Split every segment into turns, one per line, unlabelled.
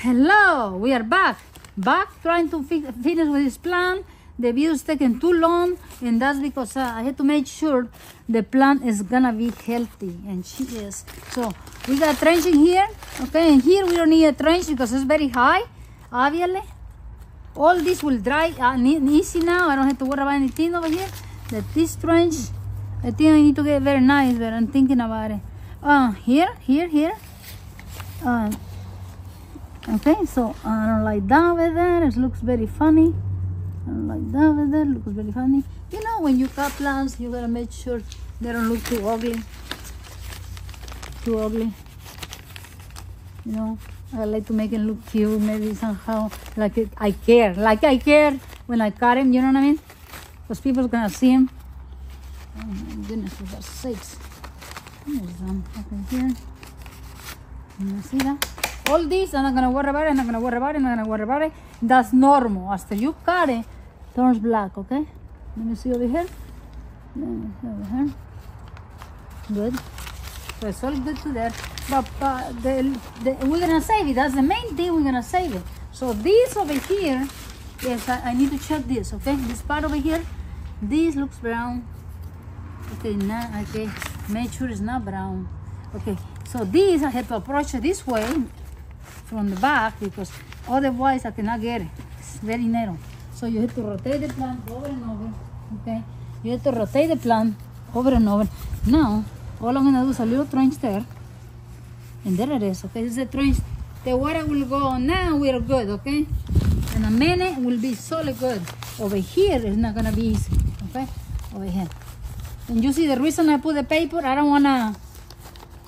Hello, we are back trying to finish with this plant. The video is taking too long, and that's because I had to make sure the plant is gonna be healthy, and she is. So we got trenching here, okay, and here we don't need a trench because it's very high, obviously. All this will dry easy now. I don't have to worry about anything over here. That this trench, I think I need to get very nice, but I'm thinking about it. Here. Okay, so I don't like that over there. It looks very funny. I don't like that over there. It looks very funny. You know, when you cut plants, you gotta make sure they don't look too ugly. You know, I like to make it look cute. Maybe somehow, I care when I cut him. You know what I mean? Because people are gonna see him. Oh my goodness, for God's sakes! There's some okay here. You see that? All this, I'm not gonna worry about it. That's normal. After you cut it, turns black, okay? Let me see over here. Good. So it's all good to there. But we're gonna save it. That's the main thing, we're gonna save it. So this over here, yes, I need to check this, okay? This part over here, this looks brown. Okay, now, okay, make sure it's not brown. Okay, so this, I have to approach it this way, from the back, because otherwise I cannot get it. It's very narrow. So you have to rotate the plant over and over. Okay, you have to rotate the plant over and over. Now all I'm gonna do is a little trench there, and there it is. Okay, this is the trench. The water will go. Now we're good. Okay, in a minute will be solid good. Over here it's not gonna be easy. Okay, over here. And you see the reason I put the paper, I don't wanna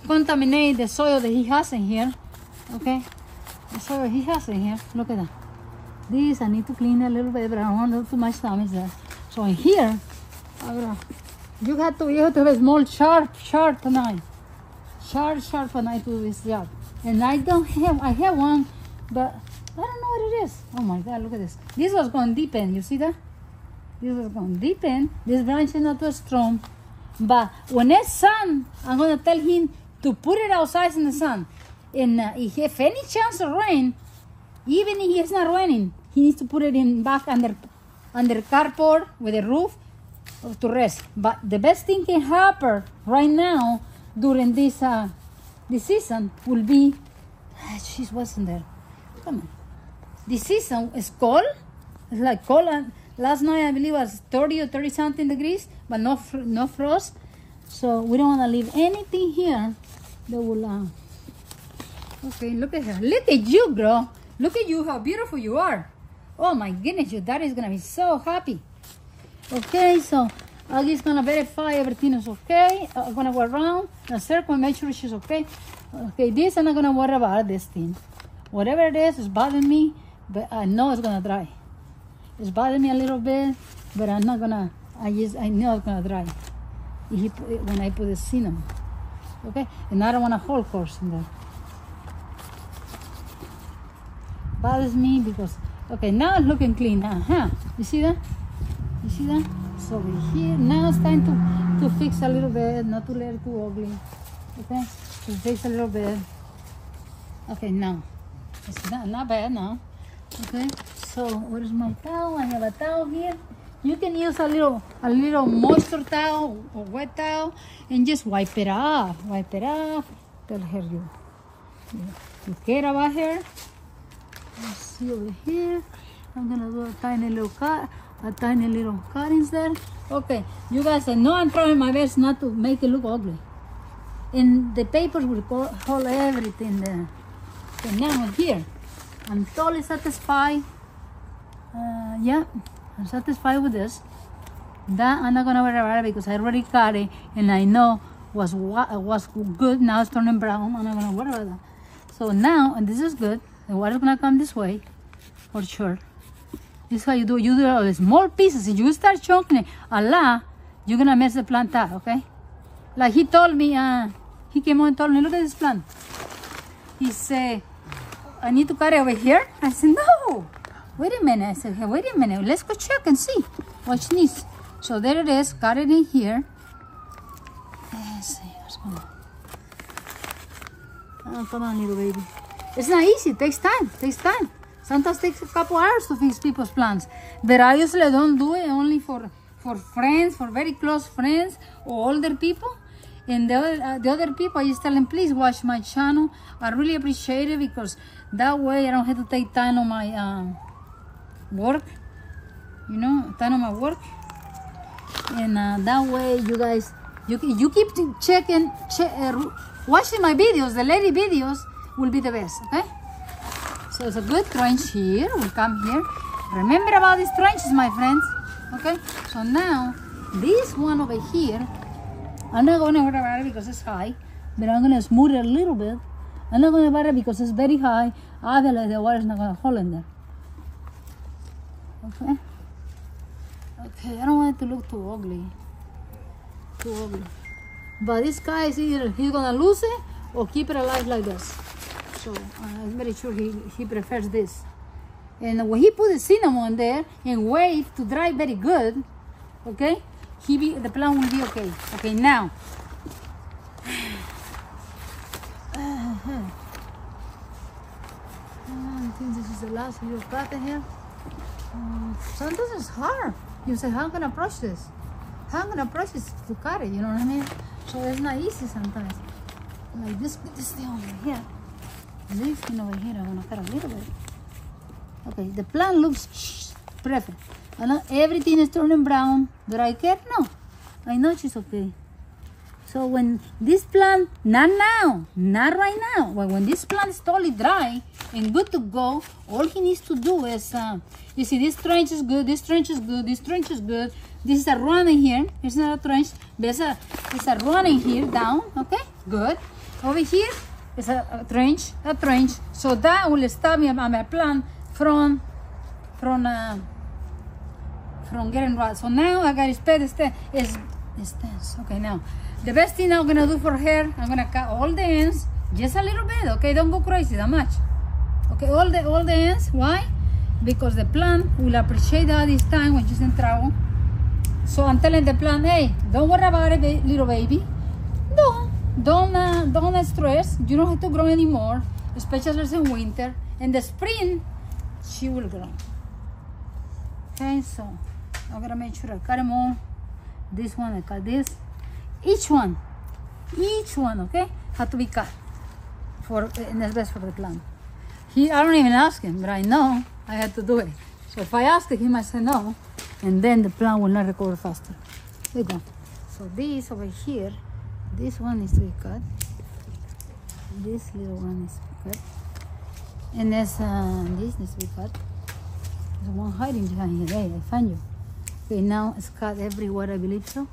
contaminate the soil that he has in here. Okay, so he has in here, look at that. This I need to clean a little bit, but I don't want to do too much damage there. So in here, you have to have a small sharp knife. Sharp knife to do this job. And I have one, but I don't know what it is. Oh my God, look at this. This was going deep in, you see that? This was going deep in. This branch is not too strong. But when it's sun, I'm gonna tell him to put it outside in the sun. And if any chance of rain, even if it's not raining, he needs to put it in back under carport with a roof to rest. But the best thing can happen right now during this season will be, she wasn't there. Come on, this season is cold. It's like cold. Last night I believe it was 30 or 30 something degrees, but no frost. So we don't want to leave anything here that will. Okay, look at her. Look at you, girl. Look at you, how beautiful you are. Oh my goodness, your daddy is gonna be so happy. Okay, so I'm just gonna verify everything is okay. I'm gonna go around the circle and make sure she's okay. Okay, this I'm not gonna worry about this thing. Whatever it is bothering me, but I know it's gonna dry. It's bothering me a little bit, but I'm not gonna, I know it's gonna dry. When I put the cinnamon. Okay, and I don't want a whole course in there. Bothers me because, okay, now it's looking clean. You see that? So over here, now it's time to fix a little bit, not to let it too ugly. Okay, to fix a little bit. Okay, now it's not bad now. Okay, so what is my towel? I have a towel here. You can use a little moisture towel or wet towel and just wipe it off. Tell her you care about her. Let's see over here. I'm gonna do a tiny little cuttings there. Okay, you guys, I know I'm trying my best not to make it look ugly. And the papers will hold everything there. Okay, now here, I'm totally satisfied. Yeah, I'm satisfied with this. That I'm not gonna worry about it because I already cut it and I know was good. Now it's turning brown. I'm not gonna worry about that. So now, and this is good. The water's gonna come this way, for sure. This is how you do it. You do all the small pieces. If you start chunking it a lot, you're gonna mess the plant up, okay? Like he told me, he came on and told me, look at this plant. He said, I need to cut it over here. I said, no, wait a minute. I said, hey, wait a minute, let's go check and see. Watch this. So there it is, cut it in here. Let's see, what's going on? Oh, come on, little baby. It's not easy. It takes time. Sometimes it takes a couple hours to fix people's plants. But I usually don't do it only for friends, for very close friends or older people. And the other people, I just tell them, please watch my channel. I really appreciate it because that way I don't have to take time on my work. You know, time on my work. And that way you guys, you keep watching my videos. The lady videos will be the best, okay? So it's a good trench here. We'll come here. Remember about these trenches, my friends. Okay? So now, this one over here, I'm not going to worry about it because it's high, but I'm going to smooth it a little bit. I'm not going to worry about it because it's very high. Otherwise, the water is not going to hold in there. Okay? Okay, I don't want it to look too ugly. But this guy is either he's going to lose it or keep it alive like this. So I'm very sure he prefers this. And when he put the cinnamon there and wait to dry very good, okay, the plant will be okay. Okay, now. I think this is the last little cut here. Sometimes it's hard. You say, how am I going to approach this? How am I going to approach this to cut it? You know what I mean? So it's not easy sometimes. Like this thing over here. This thing over here, I'm going to cut a little bit. Okay, the plant looks perfect. I know everything is turning brown. Do I care? No. I know she's okay. So when this plant, not now, not right now, but when this plant is totally dry and good to go, all he needs to do is, you see, this trench is good, this trench is good, this trench is good. This is a running here. It's not a trench, but it's a running here down. Okay, good. Over here is a trench. So that will stop me on my plant from getting rot. So now I got to spread this. Okay, now the best thing I'm gonna do for her, I'm gonna cut all the ends just a little bit. Okay, don't go crazy that much. Okay, all the ends. Why? Because the plant will appreciate that this time when she's in trouble. So I'm telling the plant, hey, don't worry about it, little baby. Don't stress. You don't have to grow anymore, especially in winter. In the spring, she will grow. Okay, so I'm gonna make sure I cut them all. This one, I cut this. Each one, okay, have to be cut and that's best for the plant. I don't even ask him, but I know I had to do it. So if I ask him, he might say no, and then the plant will not recover faster. There you go. So this over here, this one needs to be cut. This little one needs to be cut. And this needs to be cut. There's one hiding behind here. Hey, I found you. Okay, now it's cut everywhere, I believe so.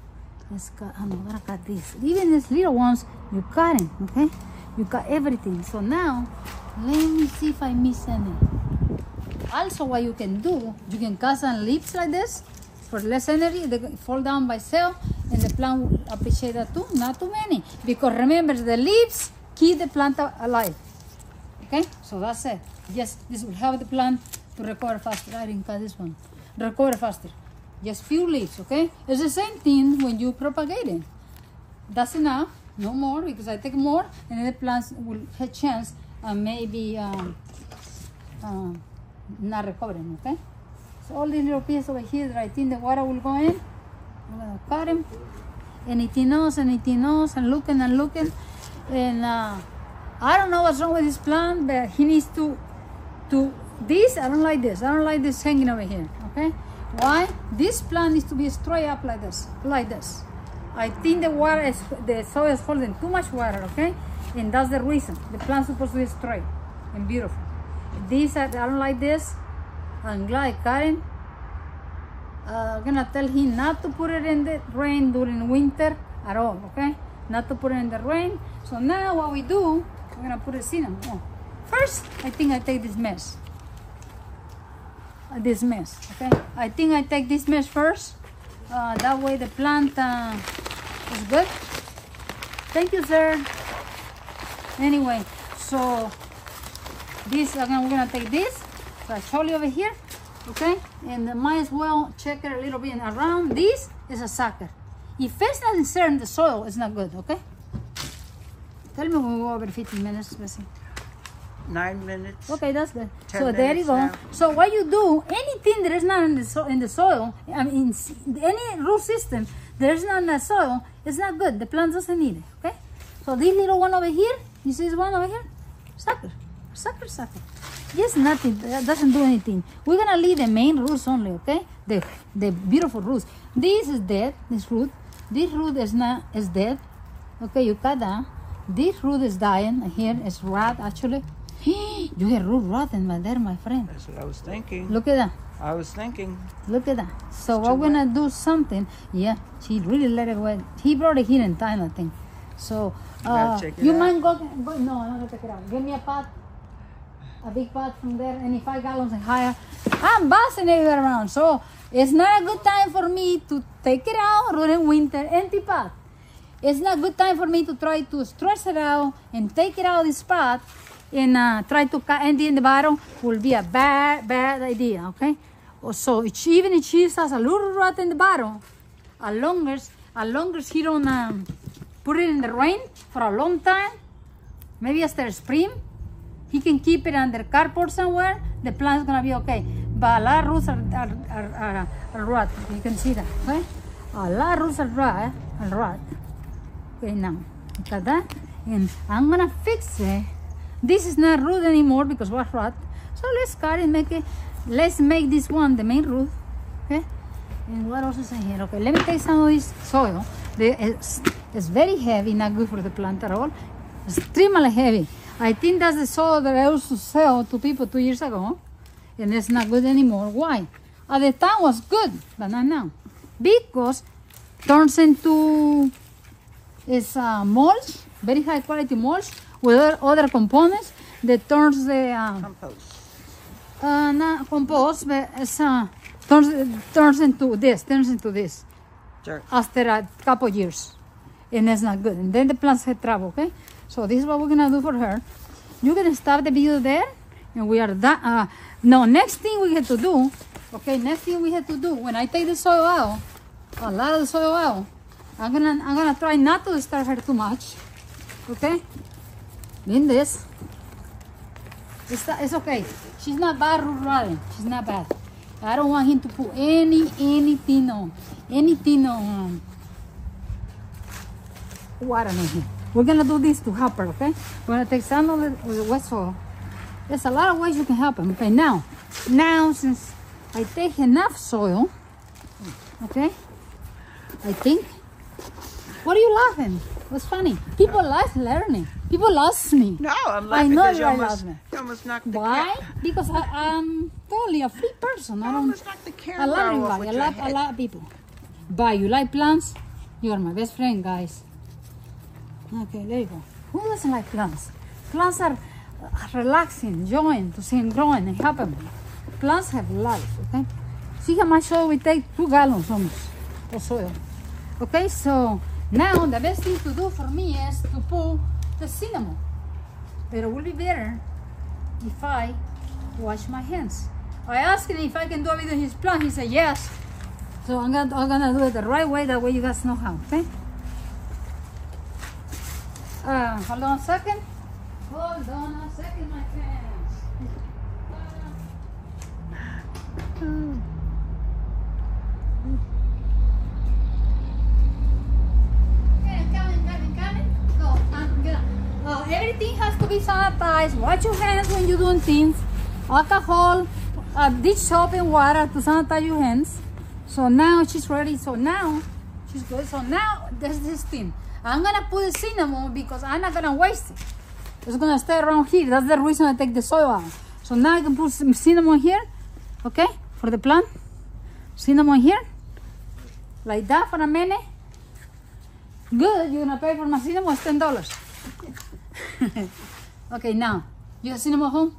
Let's cut, I'm gonna cut this. Even these little ones, you cut them, okay? You cut everything. So now, let me see if I miss any. Also, what you can do, you can cut some leaves like this for less energy. They fall down by itself, and the plant will appreciate that too. Not too many, because remember, the leaves keep the plant alive. Okay, so that's it. Yes, this will help the plant to recover faster. I didn't cut this one. Recover faster. Just few leaves, okay? It's the same thing when you propagate it. That's enough, no more, because I take more, and then the plants will have a chance maybe not recovering, okay? So all these little pieces over here that I think the water will go in, I'm gonna cut them. Anything else, and looking, and I don't know what's wrong with this plant, but he needs to this, I don't like this. I don't like this hanging over here, okay? Why? This plant needs to be straight up like this, I think the soil is holding too much water, okay? And that's the reason. The plant's supposed to be straight and beautiful. This, I don't like this. I'm glad I cut it. I'm gonna tell him not to put it in the rain during winter at all, okay? Not to put it in the rain. So now what we do, we're gonna put a cinnamon. Oh. First, I think I take this mesh. Okay? I think I take this mesh first. That way the plant is good. Thank you, sir. Anyway, so this, we're gonna take this. So I show you over here, okay? And might as well check it a little bit around. This is a sucker. If it's not inserted in the soil, it's not good, okay? Tell me when we go over 15 minutes, let's see.
9 minutes.
Okay, that's good.
10
So there you
minutes
go.
now.
So what you do, anything that is not in the soil, I mean, any root system that is not in the soil, it's not good. The plant doesn't need it. Okay. So this little one over here, you see this one over here, sucker. Just nothing. That doesn't do anything. We're gonna leave the main roots only. Okay. The beautiful roots. This is dead. This root. This root is dead. Okay, you cut that. This root is dying. Here is rot actually. You get root rot in there, my friend.
That's what I was thinking.
Look at that.
I was thinking.
Look at that. So we're gonna do something. Yeah, she really let it wet. He brought it here in time, I think. So
Gotta check it
you
out.
mind go? No, I'm not gonna take it out. Give me a pot, a big pot from there, any 5 gallons and higher. I'm busting it around, so it's not a good time for me to take it out during winter. Empty pot. It's not a good time for me to try to stretch it out and take it out of this pot and try to cut empty in the bottom. Will be a bad idea. Okay. So even if she has a little rot in the bottom, as long as he don't put it in the rain for a long time, maybe after spring, he can keep it under cardboard somewhere. The plant's gonna be okay. But a lot of roots are rot. You can see that. Okay. A lot of roots are rot. Okay, now look at that, and I'm gonna fix it. This is not root anymore because what rot. So let's cut it, make it. Let's make this one the main root. Okay. And what else is in here? Okay, let me take some of this soil. It's very heavy, not good for the plant at all. Extremely heavy. I think that's the soil that I used to sell to people 2 years ago, and it's not good anymore. Why? At the time was good, but not now, because turns into mulch, very high quality mulch with other components that turns the
Compost.
not compost, but it's turns into this
Dirt.
after a couple years, and it's not good. And then the plants have trouble. Okay, so this is what we're gonna do for her. You're gonna stop the video there, and we are done. No, next thing we have to do. Okay, next thing we have to do when I take the soil out, a lot of the soil out. I'm gonna try not to disturb her too much. Okay? In this. It's okay. She's not bad root rotting. She's not bad. I don't want him to put anything on water on him. We're gonna do this to help her, okay? We're gonna take some of the wet soil. There's a lot of ways you can help him. Okay, now since I take enough soil, okay, I think. What are you laughing? What's funny? People like learning. People lost me.
No, I'm
I
laughing
know
because
you
you almost knocked the
Why?
cat.
Because I'm totally a free person. I
You
don't.
almost knocked the
I
camera
love
off
everybody.
with
I
your
love
head.
a lot of people. But you like plants? You are my best friend, guys. Okay, there you go. Who doesn't like plants? Plants are relaxing, joying to see them growing and helping them. Plants have life, okay? See how much soil we take? 2 gallons almost of soil. Okay, so now the best thing to do for me is to pull the cinnamon. But it will be better if I wash my hands. I asked him if I can do it with his plant. He said yes. So I'm gonna do it the right way. That way you guys know how. Okay. Hold on a second. Hold on a second, my friends. Okay, coming. No, I'm gonna. Everything has to be sanitized. Wash your hands when you're doing things. Alcohol, dish soap and water to sanitize your hands. So now she's ready. So now she's good. So now there's this thing. I'm gonna put the cinnamon because I'm not gonna waste it. It's gonna stay around here. That's the reason I take the soil out. So now I can put some cinnamon here, okay, for the plant. Cinnamon here, like that for a minute. Good. You're gonna pay for my cinnamon. It's $10. Okay, now you have cinnamon home.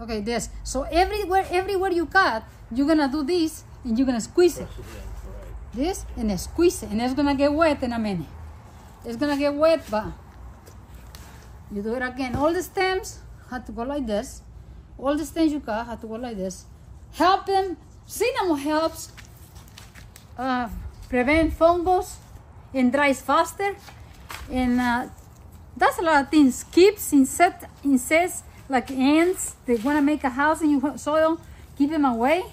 Okay, this. So everywhere you cut, you're gonna do this and you're gonna squeeze it. This and squeeze it, and it's gonna get wet in a minute. It's gonna get wet, but you do it again. All the stems have to go like this. All the stems you cut have to go like this. Help them. Cinnamon helps prevent fungus and dries faster. And That's a lot of things. Keeps insects like ants. They want to make a house in your soil. Keep them away.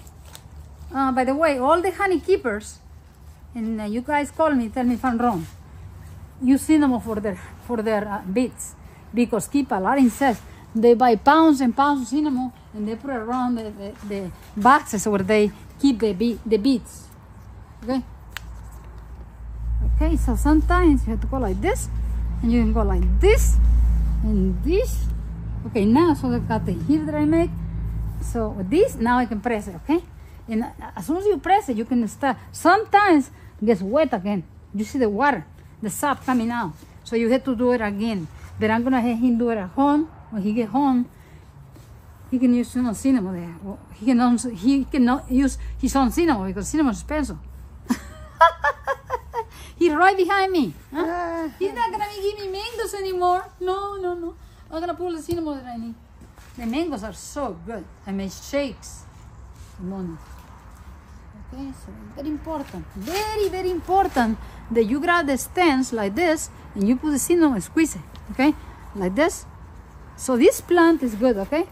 By the way, all the honey keepers, and you guys call me, tell me if I'm wrong. Use cinnamon for their beets, because keep a lot of insects. They buy pounds and pounds of cinnamon and they put it around the boxes where they keep the beets. Okay. Okay. So sometimes you have to go like this, and you can go like this and this. Okay. Now, so I got the here that I make. So with this, now I can press it. Okay. And as soon as you press it, you can start. Sometimes it gets wet again. You see the water, the sap coming out. So you have to do it again. But I'm gonna have him do it at home. When he get home, he can use cinnamon there. Well, he cannot use his own cinnamon because cinnamon is special. He's right behind me. Huh? He's not gonna be giving me mangoes anymore. No. I'm gonna pull the cinnamon that I need. The mangoes are so good. I make shakes in the morning. Okay, so very important, very important that you grab the stems like this and you put the cinnamon and squeeze it. Okay, like this. So this plant is good. Okay,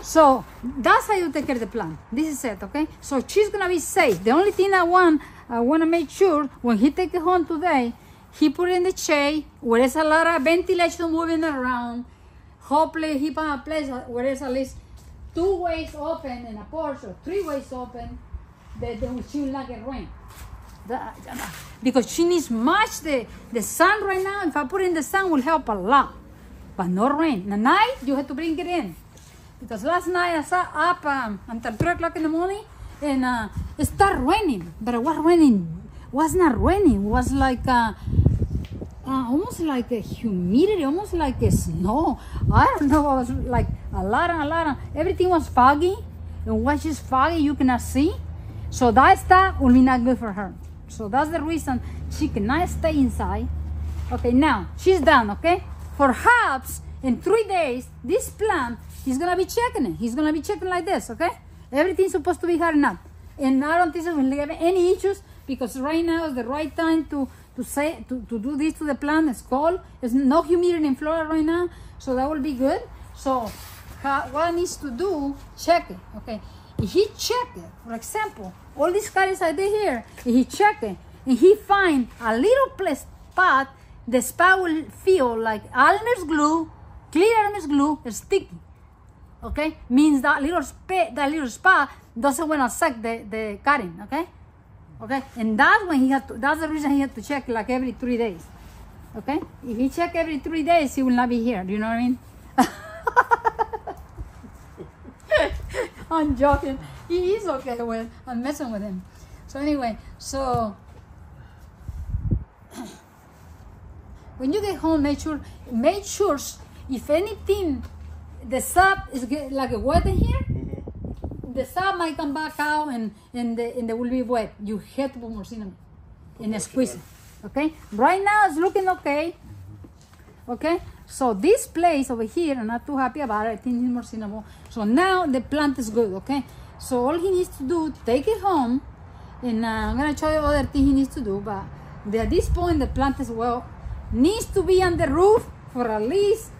so that's how you take care of the plant. This is it. Okay, so she's gonna be safe. The only thing I want to make sure when he take it home today, he put it in the shade where there's a lot of ventilation moving around. Hopefully he found a place where there's at least 2 ways open and a porch, or 3 ways open, that she will not get rain. Because she needs much the sun right now. If I put it in the sun, will help a lot, but no rain. At night you have to bring it in, because last night I sat up until 3 o'clock in the morning, and it started raining. But it was raining. Was not raining. It was like almost like a humidity, almost like a snow. I don't know. It was like a lot of. Everything was foggy, and when it's foggy, you cannot see. So that stuff will be not good for her. So that's the reason she cannot stay inside. Okay, now she's done. Okay, perhaps in 3 days, this plant, he's gonna be checking it. He's gonna be checking like this. Okay, everything's supposed to be hard enough, and I don't think it will have any issues, because right now is the right time to do this to the plant. It's cold. There's no humidity in Florida right now, so that will be good. So what he needs to do, check it. Okay, if he check it, for example, all these carrots I did here, if he check it and he find a little spot, the spot will feel like Elmer's glue, clear Elmer's glue, is sticky. Okay, means that little spot doesn't want to suck the cutting. Okay, and that's when that's the reason he had to check like every 3 days. Okay, if he check every 3 days, he will not be here. Do you know what I mean? I'm joking. He is okay with I'm messing with him. So anyway, so when you get home, make sure if anything, the sap is like wet in here. The sap might come back out and they will be wet. You have to put more cinnamon and squeeze it. Okay, right now it's looking okay. Okay, so this place over here, I'm not too happy about it. I think it's more cinnamon. So now the plant is good. Okay, so all he needs to do, take it home, and I'm gonna show you other things he needs to do. But at this point, the plant as well needs to be on the roof for at least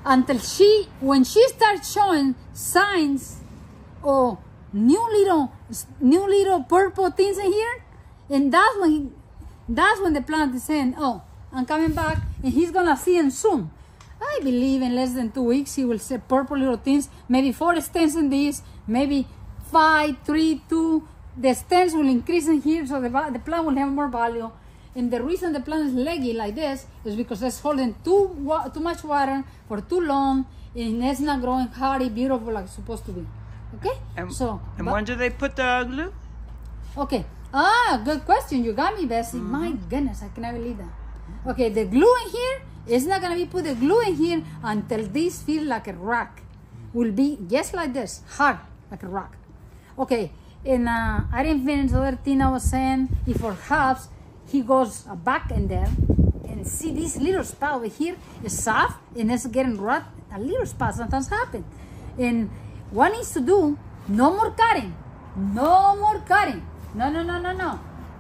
until when she starts showing signs or new little purple things in here, and that's when the plant is saying, oh, I'm coming back, and he's gonna see them soon. I believe in less than 2 weeks he will see purple little things, maybe 4 stems in this, maybe 5, 3, 2. The stems will increase in here, so the plant will have more value. And the reason the plant is leggy like this is because it's holding too much water for too long, and it's not growing hardy, beautiful like it's supposed to be. Okay,
and when do they put the glue?
Okay, good question. You got me, Bessie. My goodness, I cannot believe that. Okay, the glue in here is not gonna be put the glue in here until this feels like a rock. Will be just like this, hard like a rock. Okay, and I didn't finish the other thing I was saying. If perhaps he goes back in there and see this little spot over here is soft and it's getting rot. A little spot sometimes happen, and what needs to do, no more cutting. No.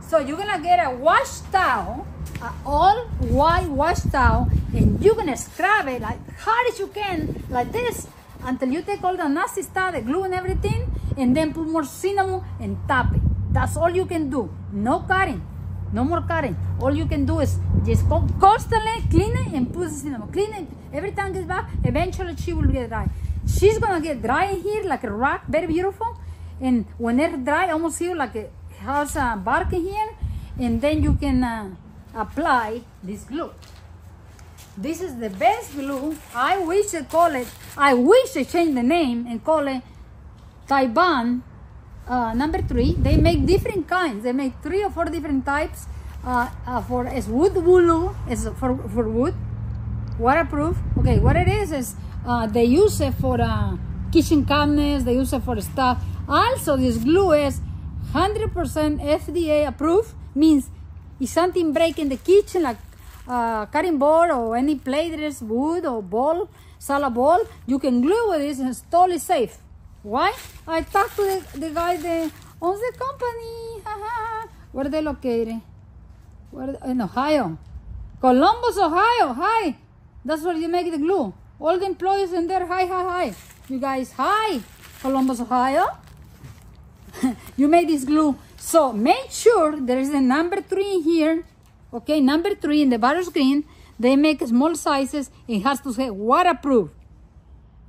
So you're gonna get a wash towel all white washed out, and you're gonna scrub it like hard as you can, like this, until you take all the nasty stuff, the glue and everything, and then put more cinnamon and tap it. That's all you can do. No cutting, no more cutting. All you can do is just constantly clean it and put the cinnamon. Clean it every time it gets back. Eventually she will get dry. She's gonna get dry in here like a rock, very beautiful. And when it's dry, almost here like it has a bark in here, and then you can apply this glue. This is the best glue. I wish they change the name and call it Taiwan number 3. They make different kinds. They make 3 or 4 different types. It's wood glue. It's for wood, waterproof. Okay, what it is they use it for kitchen cabinets. They use it for stuff. Also, this glue is 100% FDA approved. Means if something break in the kitchen, like cutting board or any plate that is wood or bowl, salad bowl, you can glue with this and it's totally safe. Why? I talked to the guy that owns the company. Where are they located? In Ohio. Columbus, Ohio. Hi. That's where you make the glue. All the employees in there. Hi. You guys, hi. Columbus, Ohio. You made this glue. So make sure there is a number 3 here. Okay, number 3 in the bottom screen. They make small sizes. It has to say waterproof.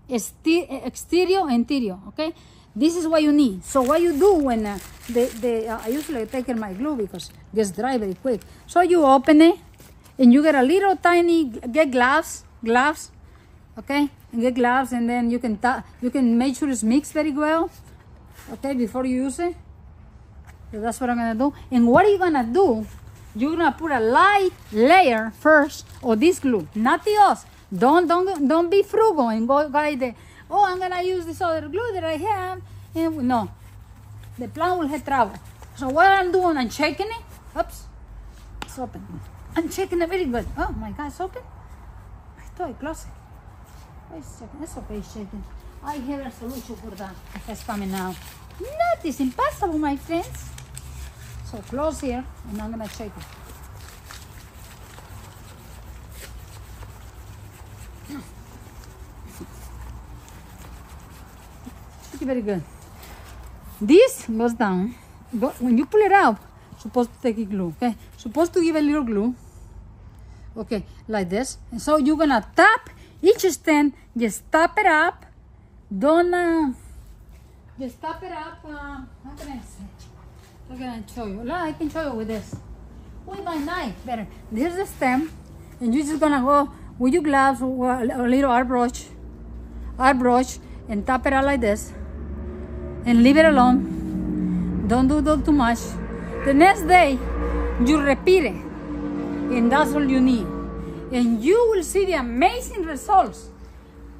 Exterior, interior. Okay, this is what you need. So what you do when I usually take my glue because it gets dry very quick. So you open it and you get a little tiny, get gloves. Okay, and get gloves, and then you can make sure it's mixed very well. Okay, before you use it. So that's what I'm gonna do. And what are you gonna do? You're gonna put a light layer first of this glue, nothing else. Don't be frugal and go the, oh, I'm gonna use this other glue that I have. And no, the plant will have trouble. So what I'm doing, I'm shaking it. Oops, it's open. I'm shaking it very good. Oh my God, it's open. I thought I closed it. Wait a second. It's okay, it's shaking. I have a solution for that. It's coming out. That is impossible, my friends. So close here, and I'm gonna shake it. Very good. This goes down. When you pull it out, supposed to take a glue. Okay, supposed to give a little glue. Okay, like this. And so you're gonna tap each stem. Just tap it up. Don't just tap it up. How can I say? How can I show you? I can show you with this. With my knife, better. This is the stem, and you're just gonna go with your gloves or a little art brush, and tap it out like this. And leave it alone. Don't do that too much. The next day, you repeat it. And that's all you need. And you will see the amazing results.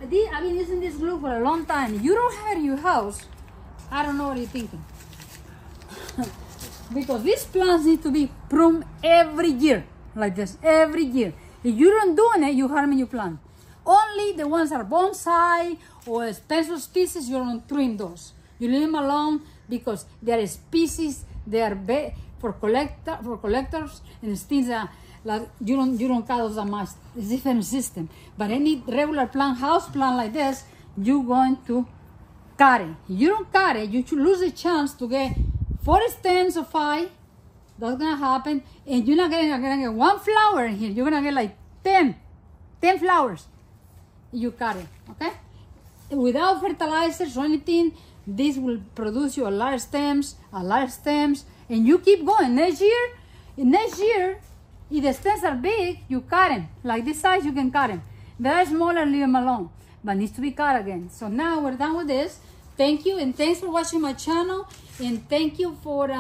I've been using this glue for a long time. You don't have it in your house. I don't know what you're thinking. Because these plants need to be pruned every year. Like this, every year. If you don't do it, you're harming your plant. Only the ones that are bonsai or expensive species, you don't trim those. You leave them alone because there are species, they are for collectors, and things that like you don't cut those that much. It's a different system. But any regular plant, house plant like this, you're going to cut it. If you don't cut it, you should lose a chance to get 4 stems or 5. That's gonna happen, and you're not gonna get 1 flower in here. You're gonna get like 10 flowers. You cut it, okay? Without fertilizers or anything, this will produce you a lot of stems, and you keep going. Next year, if the stems are big, you cut them. Like this size, you can cut them. They're smaller, leave them alone. But needs to be cut again. So now we're done with this. Thank you, and thanks for watching my channel. And thank you for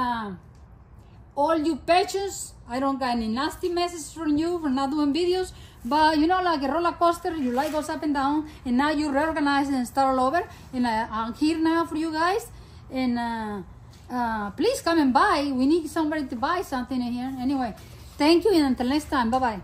all you patience. I don't got any nasty messages from you for not doing videos. But you know, like a roller coaster, your life goes up and down, and now you reorganize and start all over. And I'm here now for you guys. And please come and buy. We need somebody to buy something in here. Anyway, thank you, and until next time, bye bye.